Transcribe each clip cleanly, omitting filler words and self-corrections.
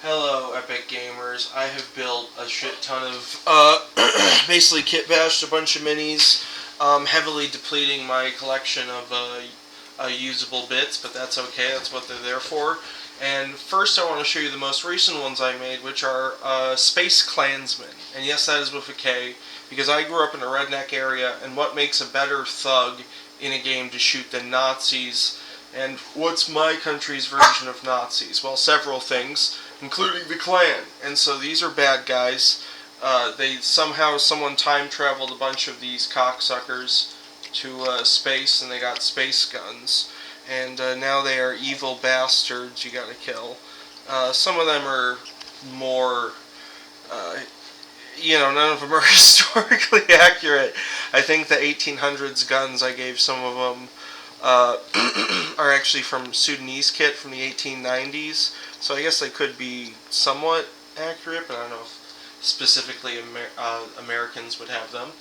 Hello, Epic Gamers. I have built a shit ton of, basically kitbashed a bunch of minis, heavily depleting my collection of usable bits, but that's okay, that's what they're there for. And first I want to show you the most recent ones I made, which are Space Klansmen. And yes, that is with a K, because I grew up in a redneck area, and what makes a better thug in a game to shoot than Nazis? And what's my country's version of Nazis? Well, several things, including the Klan. And so these are bad guys. Someone time traveled a bunch of these cocksuckers to space, and they got space guns. And now they are evil bastards you gotta kill. Some of them are more, none of them are historically accurate. I think the 1800s guns I gave some of them are actually from Sudanese kit from the 1890s, so I guess they could be somewhat accurate, but I don't know if specifically Americans would have them.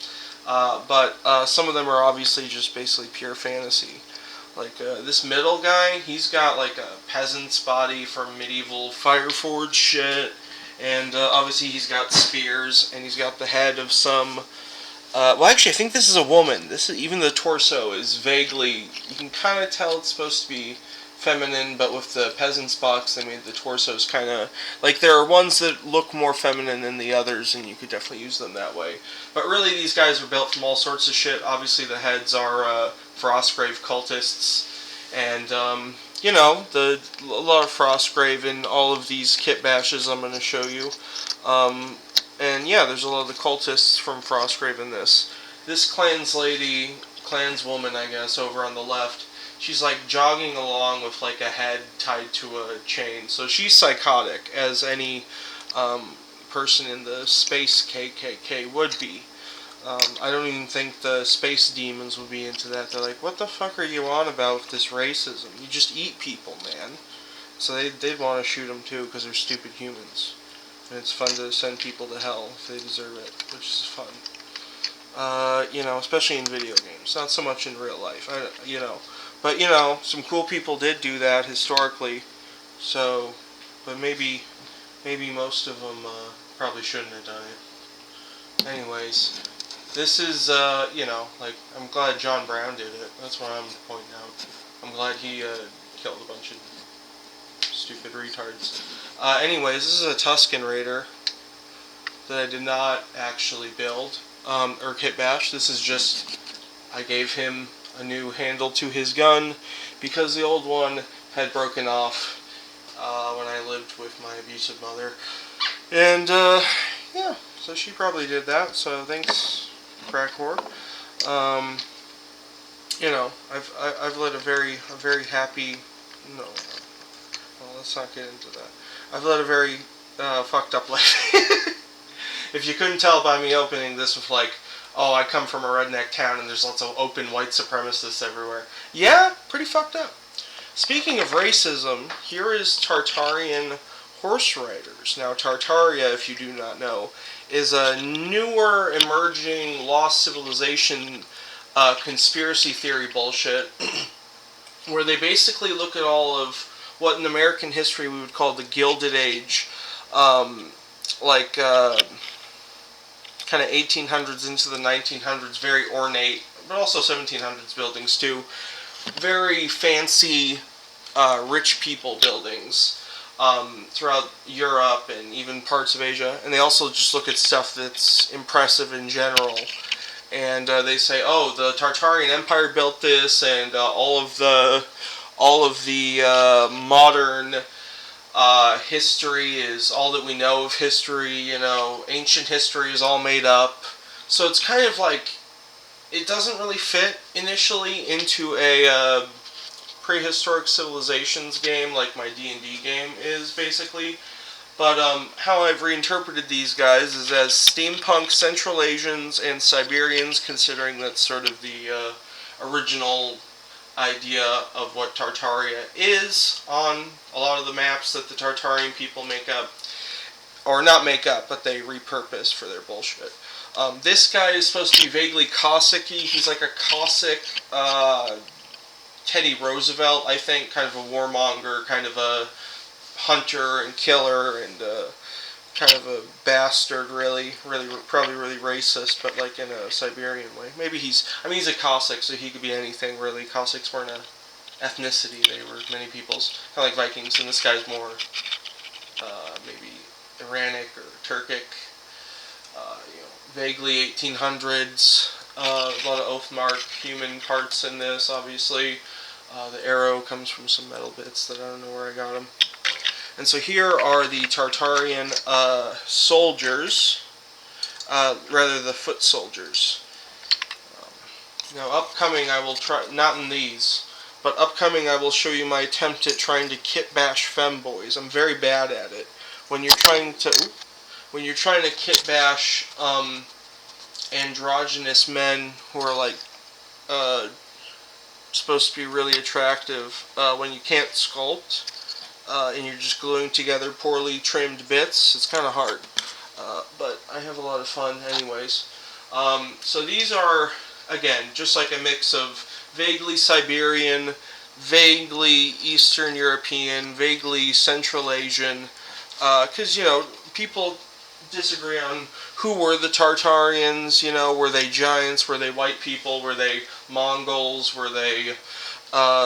But some of them are obviously just basically pure fantasy. Like this middle guy, he's got like a peasant's body from medieval fireforge shit, and obviously he's got spears, and he's got the head of some well, actually, I think this is a woman. Even the torso is vaguely. You can kind of tell it's supposed to be feminine, but with the peasant's box, they made the torsos kind of like there are ones that look more feminine than the others, and you could definitely use them that way. But really, these guys are built from all sorts of shit. Obviously, the heads are frostgrave cultists, and a lot of frostgrave in all of these kit bashes I'm going to show you. And yeah, there's a lot of the cultists from Frostgrave in this. This clanswoman, I guess, over on the left, she's like jogging along with like a head tied to a chain. So she's psychotic, as any person in the space KKK would be. I don't even think the space demons would be into that. They're like, what the fuck are you on about with this racism? You just eat people, man. So they'd want to shoot them too, because they're stupid humans. And it's fun to send people to hell if they deserve it, which is fun. Especially in video games. Not so much in real life, But, some cool people did do that historically. So, but maybe most of them probably shouldn't have done it. Anyways, this is, I'm glad John Brown did it. That's what I'm pointing out. I'm glad he killed a bunch of stupid retards. Anyways, this is a Tusken Raider that I did not actually build or kit bash. This is just, I gave him a new handle to his gun because the old one had broken off when I lived with my abusive mother. And yeah, so she probably did that. So thanks, crack whore. I've led a very happy. No, well, let's not get into that. I've led a very fucked up life. If you couldn't tell by me opening this with like, oh, I come from a redneck town and there's lots of open white supremacists everywhere. Yeah, pretty fucked up. Speaking of racism, here is Tartarian horse riders. Now, Tartaria, if you do not know, is a newer emerging lost civilization conspiracy theory bullshit where they basically look at all of what in American history we would call the Gilded Age, kind of 1800s into the 1900s, very ornate, but also 1700s buildings too, very fancy, rich people buildings throughout Europe and even parts of Asia, and they also just look at stuff that's impressive in general. And they say, oh, the Tartarian Empire built this, and all of the modern history is all that we know of history. Ancient history is all made up. So it's kind of like it doesn't really fit initially into a prehistoric civilizations game like my D&D game is basically. But how I've reinterpreted these guys is as steampunk Central Asians and Siberians, considering that's sort of the original idea of what Tartaria is on a lot of the maps that the Tartarian people make up. Or not make up, but they repurpose for their bullshit. This guy is supposed to be vaguely Cossack-y. He's like a Cossack Teddy Roosevelt, I think, kind of a warmonger, kind of a hunter and killer and kind of a bastard, really, probably really racist, but like in a Siberian way. Maybe he's a Cossack, so he could be anything, really. Cossacks weren't an ethnicity, they were many peoples, kind of like Vikings, and this guy's more maybe Iranic or Turkic, vaguely 1800s, a lot of Oathmark human parts in this, obviously. The arrow comes from some metal bits that I don't know where I got them. And so here are the Tartarian soldiers, rather the foot soldiers. Now upcoming I will try, not in these, but upcoming I will show you my attempt at trying to kitbash femboys. I'm very bad at it. When you're trying to kitbash androgynous men who are like supposed to be really attractive, when you can't sculpt, and you're just gluing together poorly trimmed bits, it's kind of hard. But I have a lot of fun anyways. So these are, again, just like a mix of vaguely Siberian, vaguely Eastern European, vaguely Central Asian, because, people disagree on who were the Tartarians, were they giants, were they white people, were they Mongols, were they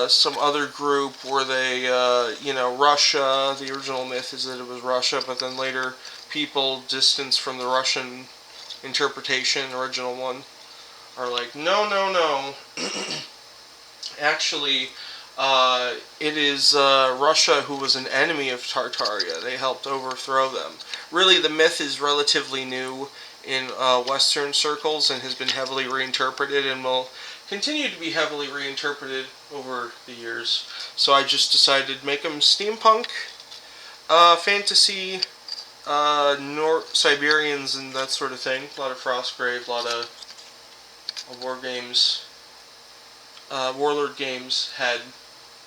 some other group, were they, Russia. The original myth is that it was Russia, but then later people distanced from the Russian interpretation, original one, are like, no. Actually, it is Russia who was an enemy of Tartaria. They helped overthrow them. Really, the myth is relatively new in Western circles and has been heavily reinterpreted and will continue to be heavily reinterpreted over the years. So I just decided to make them steampunk, fantasy, Siberians and that sort of thing. A lot of frostgrave, a lot of wargames, warlord games had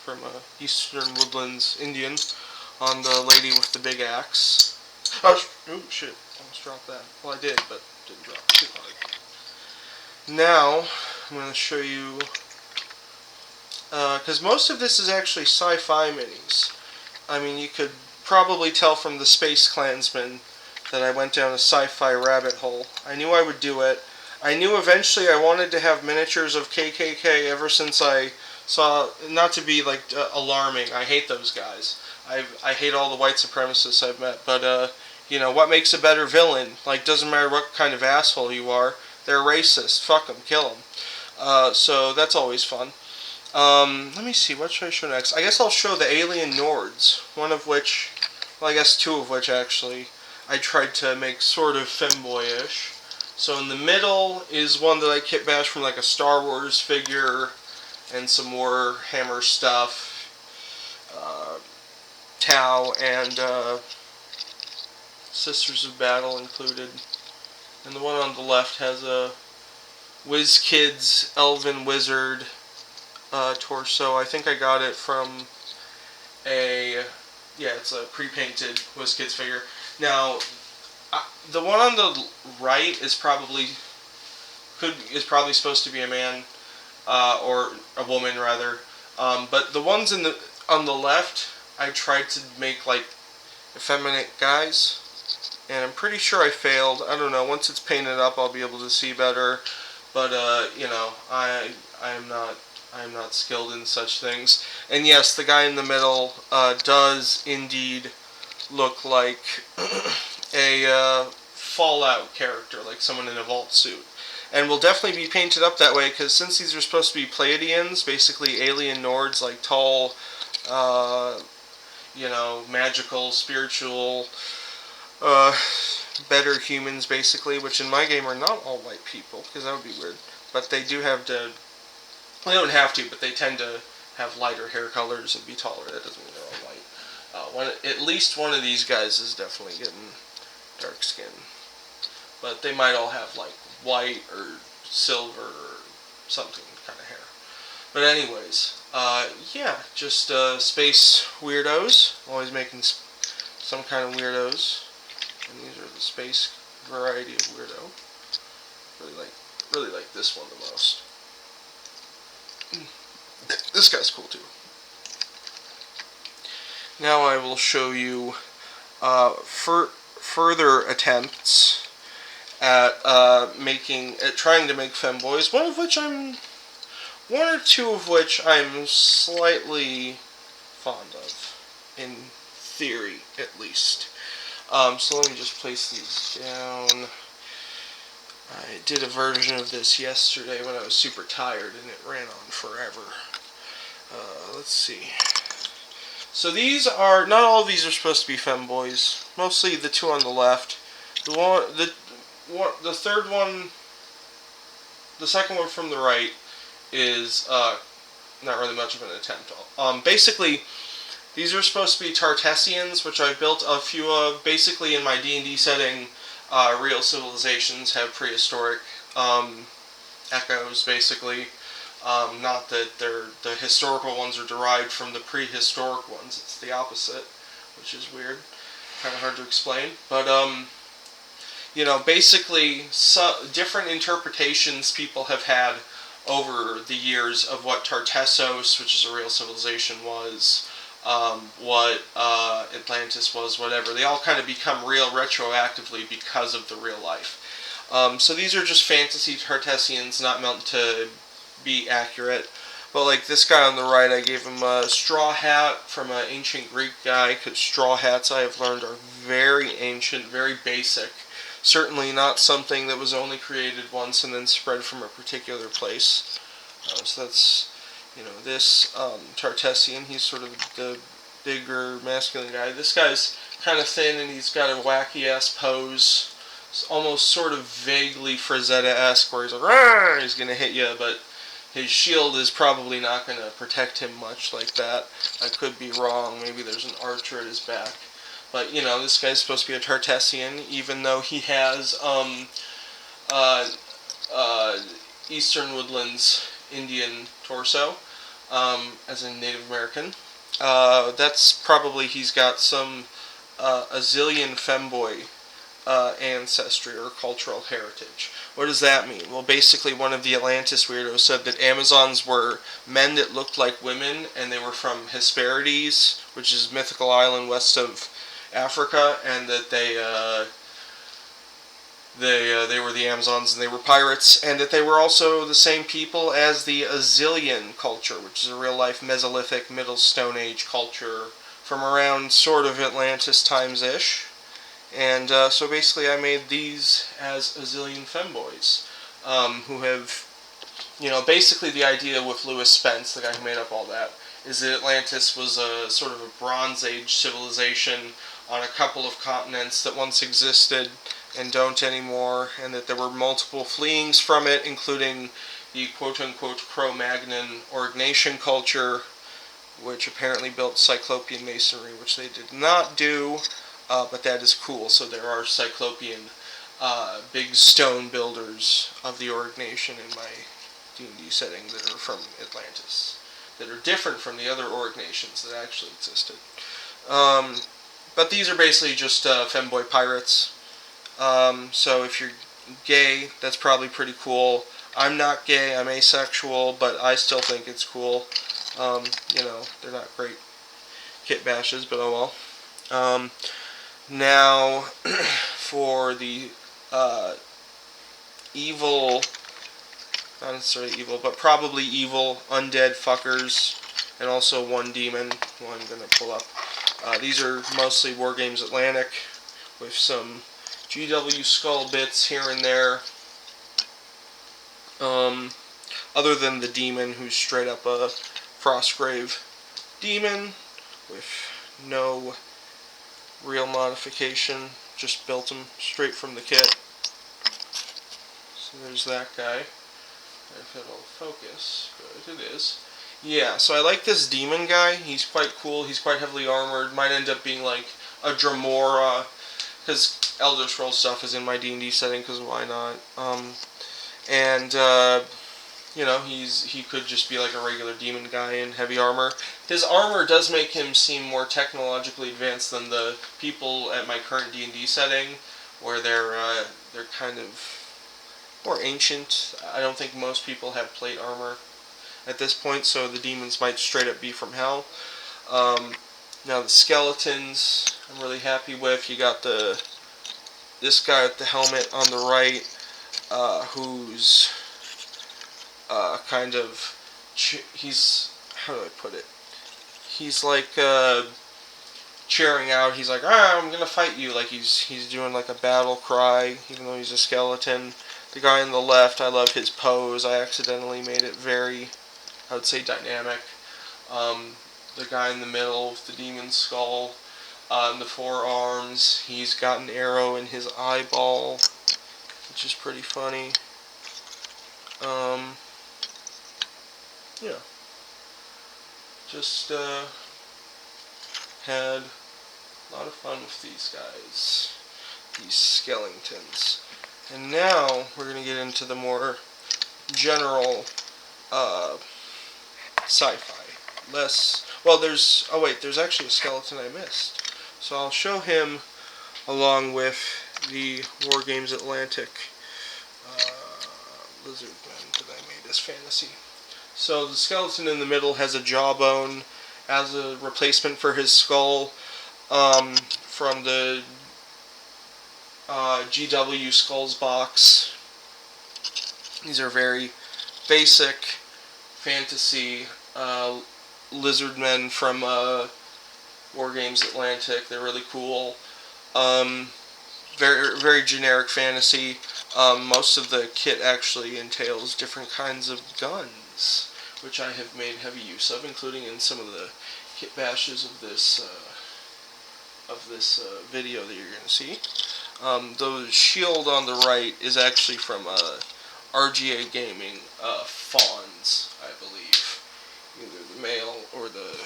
from Eastern Woodlands Indian on the lady with the big axe. Oh shit, almost dropped that. Well, I did, but didn't drop it too hard. Now, I'm going to show you, because most of this is actually sci-fi minis. I mean, you could probably tell from the Space Klansman that I went down a sci-fi rabbit hole. I knew I would do it. I knew eventually I wanted to have miniatures of KKK ever since I saw, not to be like alarming, I hate those guys. I hate all the white supremacists I've met, but what makes a better villain? Like, doesn't matter what kind of asshole you are, they're racist, fuck them, kill them. So that's always fun. Let me see, what should I show next? I guess I'll show the alien Nords, one of which, well, I guess two of which actually, I tried to make sort of femboyish. So in the middle is one that I kitbashed from like a Star Wars figure and some Warhammer stuff, Tau and Sisters of Battle included. And the one on the left has a WizKids Elven Wizard torso. I think I got it from it's a pre-painted WizKids figure. Now, the one on the right is probably supposed to be a man, or a woman rather. But the ones on the left, I tried to make like effeminate guys, and I'm pretty sure I failed. I don't know. Once it's painted up, I'll be able to see better. But I am not skilled in such things. And yes, the guy in the middle does indeed look like a Fallout character, like someone in a vault suit. And will definitely be painted up that way, because since these are supposed to be Pleiadians, basically alien Nords, like tall, magical, spiritual, better humans, basically, which in my game are not all white people, because that would be weird. But they do have to, well, they don't have to, but they tend to have lighter hair colors and be taller. That doesn't mean they're all white. At least one of these guys is definitely getting dark skin. But they might all have like white or silver or something kind of hair. But anyways, just space weirdos. Always making some kind of weirdos. And these are the space variety of weirdo. Really like this one the most. This guy's cool too. Now I will show you further attempts at trying to make femboys. One or two of which I'm slightly fond of, in theory at least. So let me just place these down. I did a version of this yesterday when I was super tired and it ran on forever. Let's see. So these are, not all of these are supposed to be femboys. Mostly the two on the left. The third one, the second one from the right is not really much of an attempt. Basically, these are supposed to be Tartarians, which I built a few of. Basically, in my D&D setting, real civilizations have prehistoric echoes, basically. Not that the historical ones are derived from the prehistoric ones. It's the opposite, which is weird. Kind of hard to explain. But, basically, different interpretations people have had over the years of what Tartessos, which is a real civilization, was, what Atlantis was, whatever. They all kind of become real retroactively because of the real life. So these are just fantasy Tartessians, not meant to be accurate. But like this guy on the right, I gave him a straw hat from an ancient Greek guy, because straw hats, I have learned, are very ancient, very basic. Certainly not something that was only created once and then spread from a particular place. So that's, this Tartessian, he's sort of the bigger masculine guy. This guy's kind of thin and he's got a wacky-ass pose. It's almost sort of vaguely Frazetta-esque, where he's like, "Rawr!" He's going to hit you, but his shield is probably not going to protect him much like that. I could be wrong. Maybe there's an archer at his back. But, this guy's supposed to be a Tartessian, even though he has Eastern Woodlands Indian torso, as a Native American. That's probably, he's got some Azilian femboy ancestry or cultural heritage. What does that mean? Well, basically one of the Atlantis weirdos said that Amazons were men that looked like women, and they were from Hesperides, which is a mythical island west of Africa, and that they were the Amazons and they were pirates, and that they were also the same people as the Azilian culture, which is a real-life Mesolithic Middle Stone Age culture from around sort of Atlantis times-ish. And so basically I made these as Azilian femboys, who have, basically the idea with Lewis Spence, the guy who made up all that, is that Atlantis was a sort of a Bronze Age civilization on a couple of continents that once existed and don't anymore, and that there were multiple fleeings from it, including the quote-unquote Cro-Magnon Aurignacian culture, which apparently built Cyclopean masonry, which they did not do, but that is cool. So there are Cyclopean big stone builders of the Aurignation in my D&D setting that are from Atlantis, that are different from the other Aurignations that actually existed. But these are basically just femboy pirates. So if you're gay, that's probably pretty cool. I'm not gay, I'm asexual, but I still think it's cool. They're not great kitbashes, but oh well. Now, for the evil, not necessarily evil, but probably evil undead fuckers, and also one demon, who I'm going to pull up. These are mostly Wargames Atlantic, with some GW skull bits here and there. Other than the demon, who's straight up a frostgrave demon, with no real modification, just built him straight from the kit. So there's that guy. If it'll focus, but it is. Yeah, so I like this demon guy. He's quite cool. He's quite heavily armored. Might end up being like a Dremora, because Elder Scrolls stuff is in my D&D setting, because why not? He could just be like a regular demon guy in heavy armor. His armor does make him seem more technologically advanced than the people at my current D&D setting, where they're kind of more ancient. I don't think most people have plate armor at this point, so the demons might straight up be from hell. Now the skeletons I'm really happy with. You got this guy with the helmet on the right, who's kind of, he's, how do I put it? He's like cheering out. He's like, I'm gonna fight you. Like he's doing like a battle cry, even though he's a skeleton. The guy on the left, I love his pose. I accidentally made it very, I would say, dynamic. The guy in the middle with the demon skull on the forearms, he's got an arrow in his eyeball, which is pretty funny. Yeah. Just had a lot of fun with these guys, these skeletons. And now we're going to get into the more general sci-fi. There's actually a skeleton I missed. So I'll show him along with the Wargames Atlantic lizard men that I made as fantasy. So the skeleton in the middle has a jawbone as a replacement for his skull from the GW Skulls box. These are very basic fantasy lizard men from Wargames Atlantic. They're really cool. Very, very generic fantasy. Most of the kit actually entails different kinds of guns, which I have made heavy use of, including in some of the kitbashes of this video that you're going to see. The shield on the right is actually from RGA Gaming Fawns, I believe. Either the male or the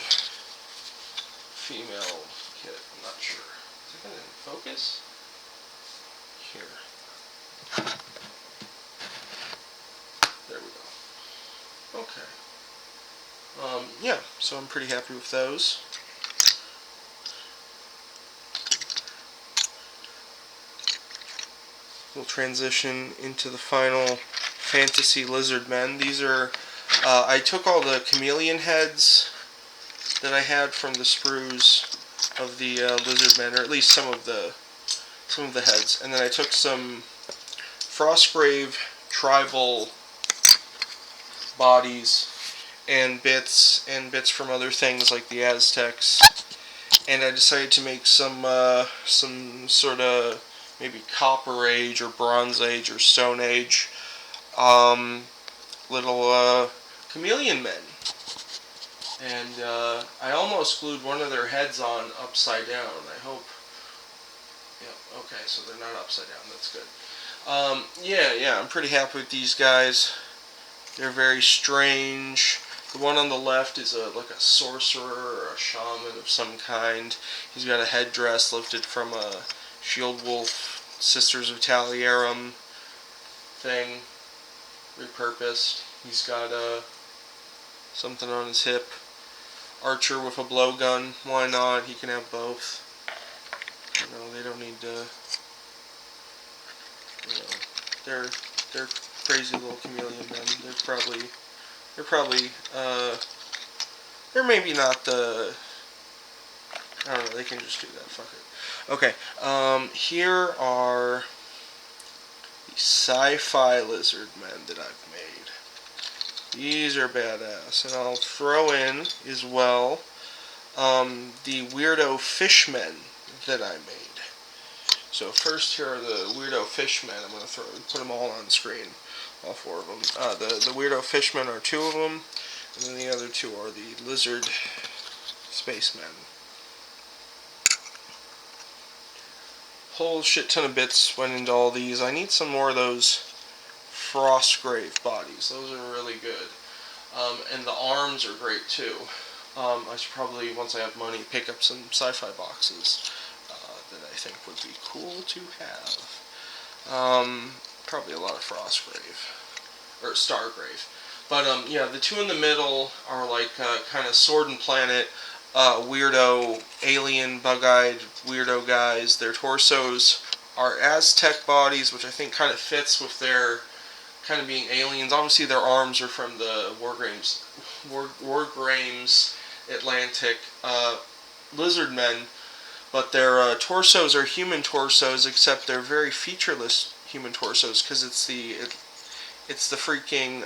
female kit, I'm not sure. Is it going to focus? Here. There we go. Okay. Yeah, so I'm pretty happy with those. We'll transition into the final fantasy lizard men. These are, I took all the chameleon heads that I had from the sprues of the lizard men, or at least some of the heads, and then I took some frostgrave tribal bodies and bits from other things like the Aztecs, and I decided to make some sort of maybe Copper Age or Bronze Age or Stone Age little chameleon men. And I almost glued one of their heads on upside down. I hope. Yeah, okay, so they're not upside down. That's good. Yeah, I'm pretty happy with these guys. They're very strange. The one on the left is like a sorcerer or a shaman of some kind. He's got a headdress lifted from a shieldwolf Sisters of Talierum thing, repurposed. He's got something on his hip. Archer with a blowgun. Why not? He can have both. You know, they don't need to. You know, they're crazy little chameleon men. They're maybe not the. I don't know. They can just do that. Fuck it. Okay. Here are the sci-fi lizard men that I've made. These are badass, and I'll throw in as well the weirdo fishmen that I made. So first, here are the weirdo fishmen. I'm going to put them all on the screen, all four of them. The weirdo fishmen are two of them, and then the other two are the lizard spacemen. Whole shit ton of bits went into all these. I need some more of those frostgrave bodies. Those are really good. And the arms are great too. I should probably, once I have money, pick up some sci-fi boxes that I think would be cool to have. Probably a lot of frostgrave. Or stargrave. But yeah, the two in the middle are like kind of Sword and Planet weirdo, alien, bug-eyed weirdo guys. Their torsos are Aztec bodies, which I think kind of fits with their kind of being aliens. Obviously, their arms are from the Wargames Atlantic lizard men, but their torsos are human torsos, except they're very featureless human torsos because it's the freaking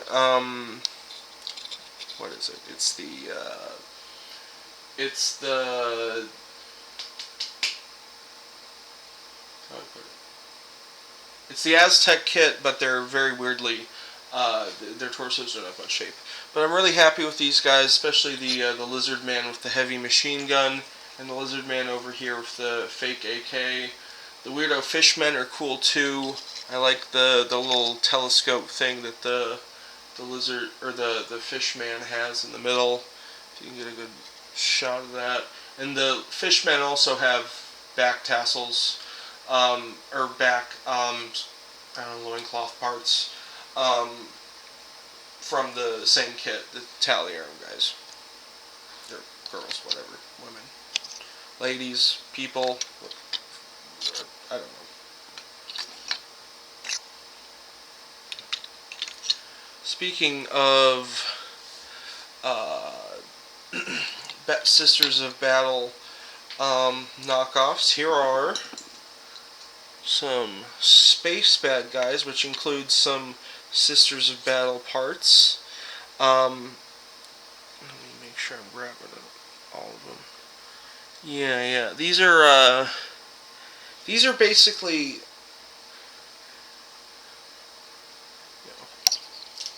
what is it? It's the how do I put it? It's the Aztec kit, but they're very weirdly their torsos don't have much shape. But I'm really happy with these guys, especially the lizard man with the heavy machine gun, and the lizard man over here with the fake AK. The weirdo fishmen are cool too. I like the little telescope thing that the lizard or the fish man has in the middle. If you can get a good shot of that. And the fishmen also have back tassels, or back I don't know, loincloth parts, from the same kit, the Tartarian guys. Or girls, whatever, women, ladies, people, I don't know. Speaking of Sisters of Battle knockoffs, here are some space bad guys, which includes some Sisters of Battle parts. Let me make sure I'm grabbing all of them. Yeah. These are basically.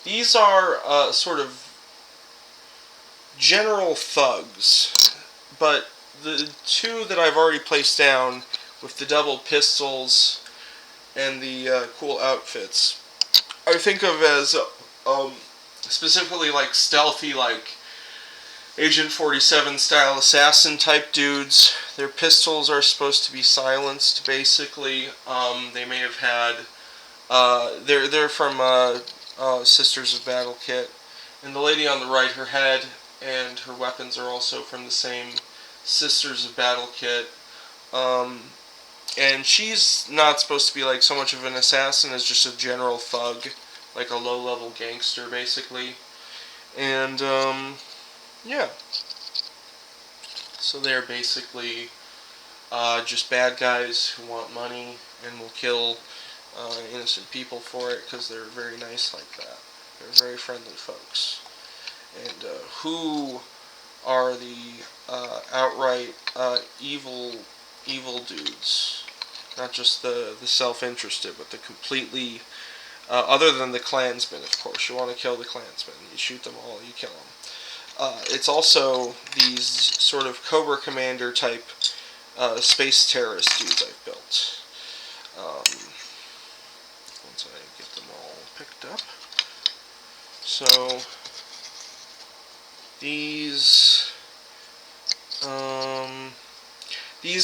These are sort of general thugs, but the two that I've already placed down with the double pistols and the cool outfits, I think of as specifically like stealthy, like Agent 47 style assassin type dudes. Their pistols are supposed to be silenced, basically. They may have had. They're from Sisters of Battle kit, and the lady on the right, her head and her weapons are also from the same Sisters of Battle kit. And she's not supposed to be like so much of an assassin as just a general thug, like a low-level gangster, basically. And yeah, so they're basically just bad guys who want money and will kill innocent people for it because they're very nice like that. They're very friendly folks. And who are the outright evil dudes? Not just the self-interested, but the completely other than the Klansmen, of course. You want to kill the Klansmen. You shoot them all, you kill them. It's also these sort of Cobra Commander type space terrorist dudes I've built. Once I get them all picked up. So these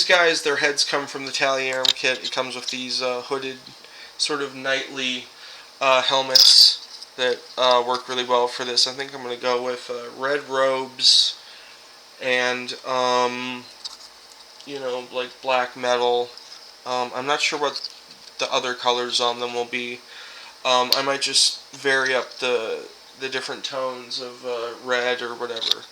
guys, their heads come from the Tartarian kit. It comes with these hooded, sort of knightly helmets that work really well for this. I think I'm going to go with red robes and, like black metal. I'm not sure what the other colors on them will be. I might just vary up the different tones of red or whatever.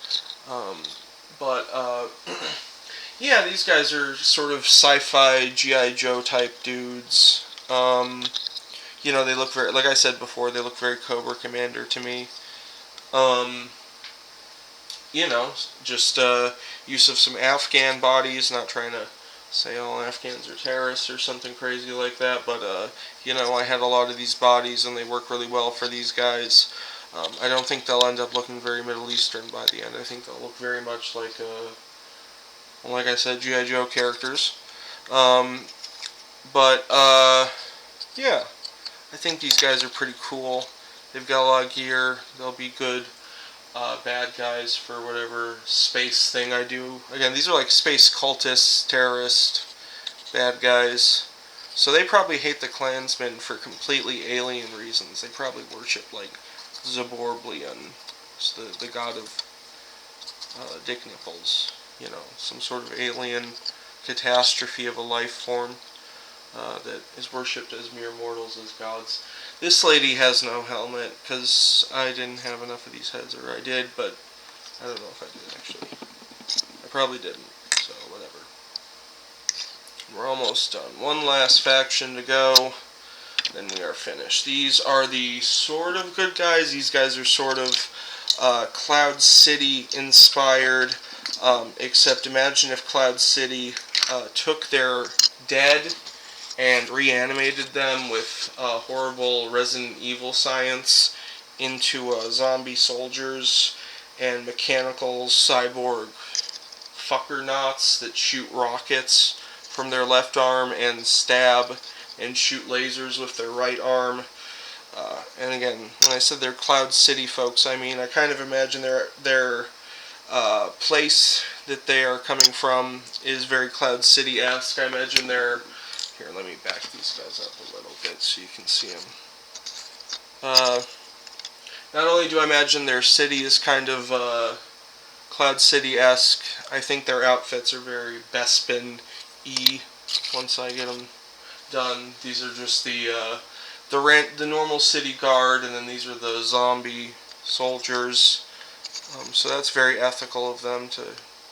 Yeah, these guys are sort of sci-fi G.I. Joe type dudes. They look very, like I said before, they look very Cobra Commander to me. Just use of some Afghan bodies, not trying to say all Afghans are terrorists or something crazy like that, but, I had a lot of these bodies and they work really well for these guys. I don't think they'll end up looking very Middle Eastern by the end. I think they'll look very much like I said, G.I. Joe characters. Yeah, I think these guys are pretty cool. They've got a lot of gear. They'll be good bad guys for whatever space thing I do. Again, these are like space cultists, terrorist, bad guys. So they probably hate the Klansmen for completely alien reasons. They probably worship like Zaborblian, the god of Dick Nipples. Some sort of alien catastrophe of a life form that is worshipped as mere mortals, as gods. This lady has no helmet, because I didn't have enough of these heads, or I did, but I don't know if I did, actually. I probably didn't, so We're almost done. One last faction to go, then we are finished. These are the sort of good guys. These guys are sort of Cloud City inspired, except imagine if Cloud City took their dead and reanimated them with horrible Resident Evil science into zombie soldiers and mechanical cyborg fuckernauts that shoot rockets from their left arm and stab and shoot lasers with their right arm. And again, when I said they're Cloud City folks, I mean I kind of imagine their place that they are coming from is very Cloud City-esque. I imagine they're... Here, let me back these guys up a little bit so you can see them. Not only do I imagine their city is kind of Cloud City-esque, I think their outfits are very Bespin-y once I get them done. These are just the normal city guard, and then these are the zombie soldiers. So that's very ethical of them to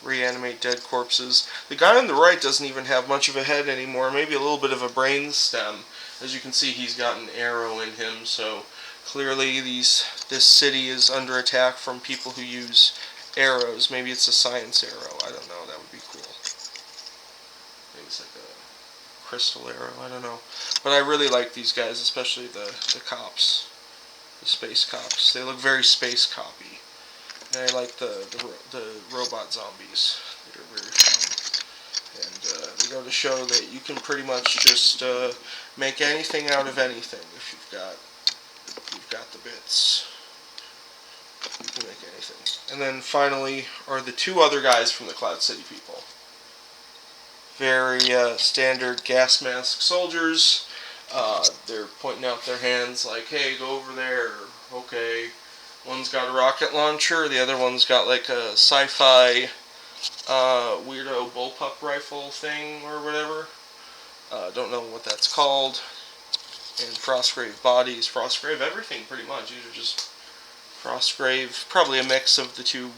reanimate dead corpses. The guy on the right doesn't even have much of a head anymore, maybe a little bit of a brain stem. As you can see, he's got an arrow in him, so clearly this city is under attack from people who use arrows. Maybe it's a science arrow, I don't know, that would be cool. Maybe it's like a crystal arrow, I don't know. But I really like these guys, especially the cops, the space cops. They look very space copy. And I like the robot zombies. They're very fun. And they go to show that you can pretty much just make anything out of anything if you've got the bits. You can make anything. And then finally are the two other guys from the Cloud City people. Very standard gas mask soldiers. They're pointing out their hands like, hey, go over there. Okay. One's got a rocket launcher, the other one's got like a sci-fi weirdo bullpup rifle thing or whatever. Don't know what that's called. And frostgrave bodies, frostgrave everything pretty much. These are just frostgrave, probably a mix of the two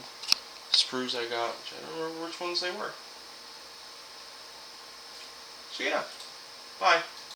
sprues I got, which I don't remember which ones they were. So yeah, bye.